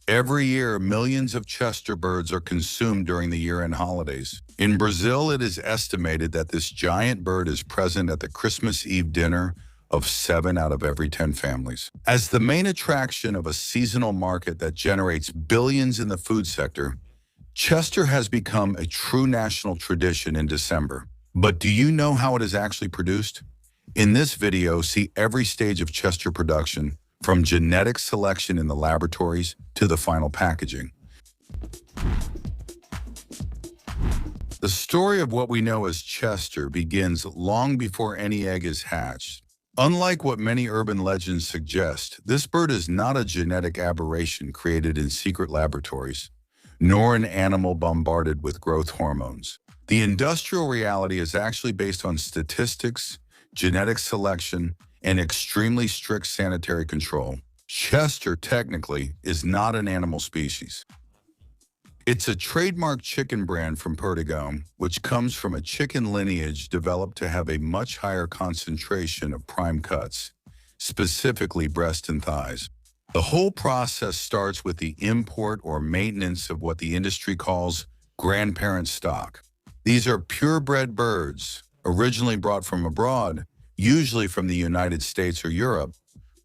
Every year, millions of Chester birds are consumed during the year-end holidays. In Brazil, it is estimated that this giant bird is present at the Christmas Eve dinner of 7 out of every 10 families. As the main attraction of a seasonal market that generates billions in the food sector, Chester has become a true national tradition in December. But do you know how it is actually produced? In this video, see every stage of Chester production, from genetic selection in the laboratories to the final packaging. The story of what we know as Chester begins long before any egg is hatched. Unlike what many urban legends suggest, this bird is not a genetic aberration created in secret laboratories, nor an animal bombarded with growth hormones. The industrial reality is actually based on statistics, genetic selection, and extremely strict sanitary control. Chester, technically, is not an animal species. It's a trademark chicken brand from Portugal, which comes from a chicken lineage developed to have a much higher concentration of prime cuts, specifically breast and thighs. The whole process starts with the import or maintenance of what the industry calls grandparent stock. These are purebred birds, originally brought from abroad, usually from the United States or Europe,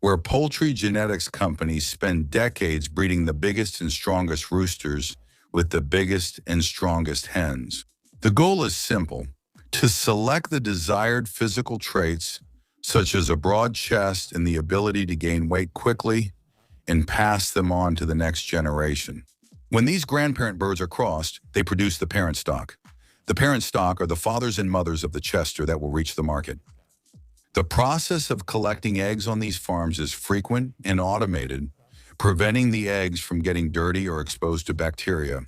where poultry genetics companies spend decades breeding the biggest and strongest roosters with the biggest and strongest hens. The goal is simple: to select the desired physical traits, such as a broad chest and the ability to gain weight quickly, and pass them on to the next generation. When these grandparent birds are crossed, they produce the parent stock. The parent stock are the fathers and mothers of the Chester that will reach the market. The process of collecting eggs on these farms is frequent and automated, preventing the eggs from getting dirty or exposed to bacteria.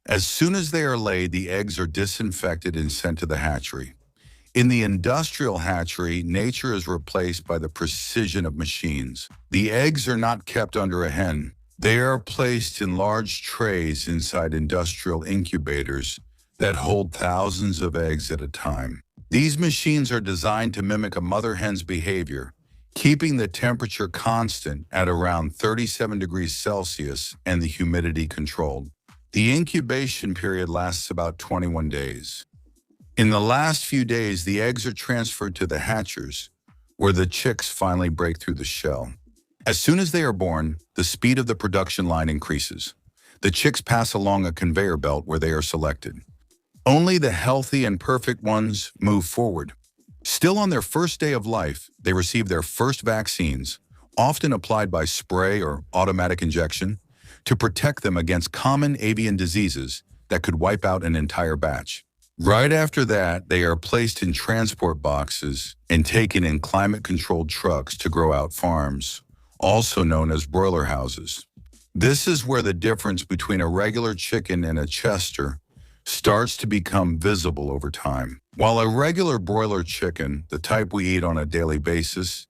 As soon as they are laid, the eggs are disinfected and sent to the hatchery. In the industrial hatchery, nature is replaced by the precision of machines. The eggs are not kept under a hen. They are placed in large trays inside industrial incubators that hold thousands of eggs at a time. These machines are designed to mimic a mother hen's behavior, keeping the temperature constant at around 37 degrees Celsius and the humidity controlled. The incubation period lasts about 21 days. In the last few days, the eggs are transferred to the hatchers, where the chicks finally break through the shell. As soon as they are born, the speed of the production line increases. The chicks pass along a conveyor belt where they are selected. Only the healthy and perfect ones move forward. Still on their first day of life, they receive their first vaccines, often applied by spray or automatic injection, to protect them against common avian diseases that could wipe out an entire batch. Right after that, they are placed in transport boxes and taken in climate-controlled trucks to grow out farms, also known as broiler houses. This is where the difference between a regular chicken and a Chester starts to become visible over time. While a regular broiler chicken, the type we eat on a daily basis,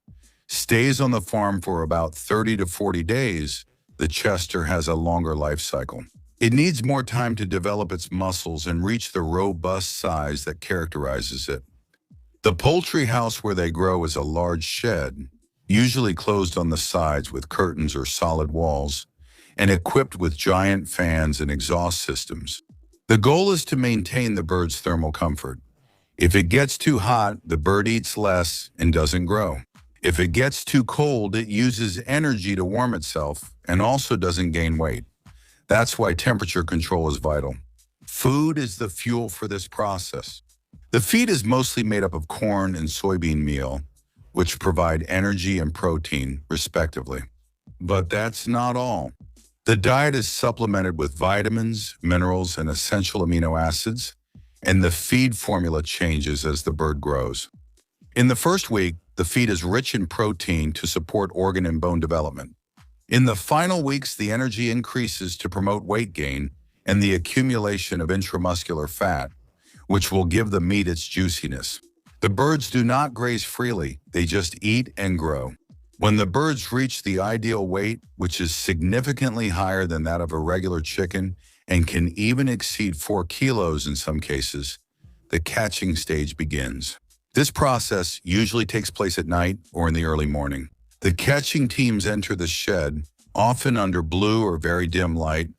stays on the farm for about 30 to 40 days, the Chester has a longer life cycle. It needs more time to develop its muscles and reach the robust size that characterizes it. The poultry house where they grow is a large shed, usually closed on the sides with curtains or solid walls, and equipped with giant fans and exhaust systems. The goal is to maintain the bird's thermal comfort. If it gets too hot, the bird eats less and doesn't grow. If it gets too cold, it uses energy to warm itself and also doesn't gain weight. That's why temperature control is vital. Food is the fuel for this process. The feed is mostly made up of corn and soybean meal, which provide energy and protein, respectively. But that's not all. The diet is supplemented with vitamins, minerals, and essential amino acids, and the feed formula changes as the bird grows. In the first week, the feed is rich in protein to support organ and bone development. In the final weeks, the energy increases to promote weight gain and the accumulation of intramuscular fat, which will give the meat its juiciness. The birds do not graze freely, they just eat and grow. When the birds reach the ideal weight, which is significantly higher than that of a regular chicken and can even exceed 4 kilos in some cases, the catching stage begins. This process usually takes place at night or in the early morning. The catching teams enter the shed, often under blue or very dim light.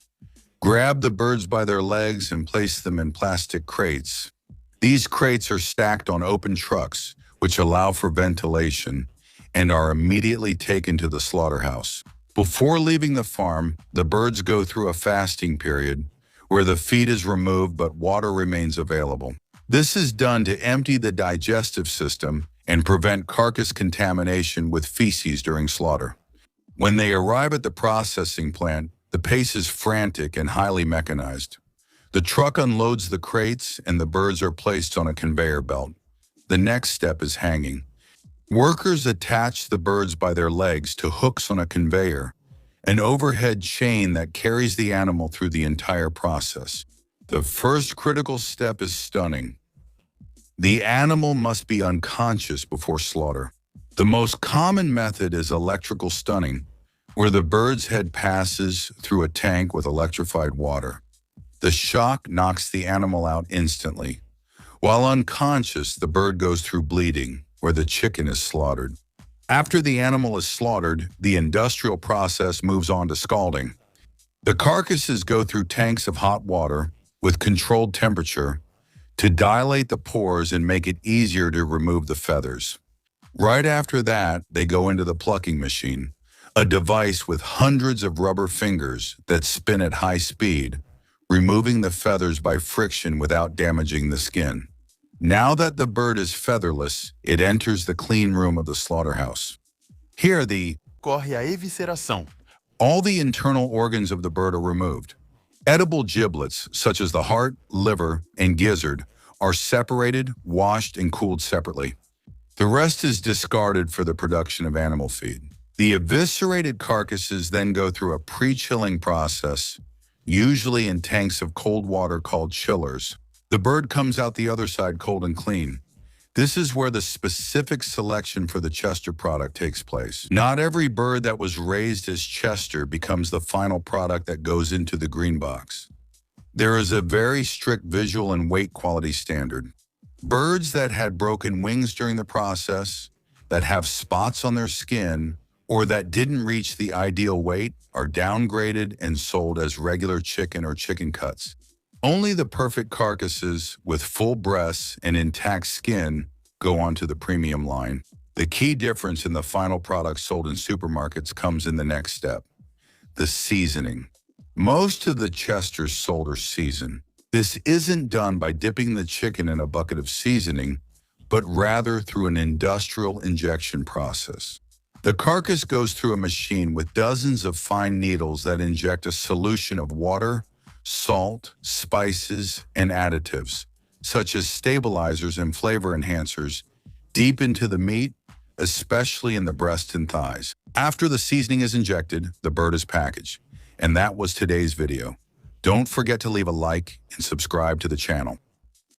Grab the birds by their legs and place them in plastic crates. These crates are stacked on open trucks, which allow for ventilation, and are immediately taken to the slaughterhouse. Before leaving the farm, the birds go through a fasting period where the feed is removed but water remains available. This is done to empty the digestive system and prevent carcass contamination with feces during slaughter. When they arrive at the processing plant, the pace is frantic and highly mechanized. The truck unloads the crates and the birds are placed on a conveyor belt. The next step is hanging. Workers attach the birds by their legs to hooks on a conveyor, an overhead chain that carries the animal through the entire process. The first critical step is stunning. The animal must be unconscious before slaughter. The most common method is electrical stunning, where the bird's head passes through a tank with electrified water. The shock knocks the animal out instantly. While unconscious, the bird goes through bleeding, where the chicken is slaughtered. After the animal is slaughtered, the industrial process moves on to scalding. The carcasses go through tanks of hot water with controlled temperature to dilate the pores and make it easier to remove the feathers. Right after that, they go into the plucking machine, a device with hundreds of rubber fingers that spin at high speed, removing the feathers by friction without damaging the skin. Now that the bird is featherless, it enters the clean room of the slaughterhouse. Here, Corre a evisceração. all the internal organs of the bird are removed. Edible giblets, such as the heart, liver, and gizzard, are separated, washed, and cooled separately. The rest is discarded for the production of animal feed. The eviscerated carcasses then go through a pre-chilling process, usually in tanks of cold water called chillers. The bird comes out the other side cold and clean. This is where the specific selection for the Chester product takes place. Not every bird that was raised as Chester becomes the final product that goes into the green box. There is a very strict visual and weight quality standard. Birds that had broken wings during the process, that have spots on their skin, or that didn't reach the ideal weight are downgraded and sold as regular chicken or chicken cuts. Only the perfect carcasses with full breasts and intact skin go onto the premium line. The key difference in the final product sold in supermarkets comes in the next step: the seasoning. Most of the Chesters sold are seasoned. This isn't done by dipping the chicken in a bucket of seasoning, but rather through an industrial injection process. The carcass goes through a machine with dozens of fine needles that inject a solution of water, salt, spices, and additives, such as stabilizers and flavor enhancers, deep into the meat, especially in the breast and thighs. After the seasoning is injected, the bird is packaged. And that was today's video. Don't forget to leave a like and subscribe to the channel.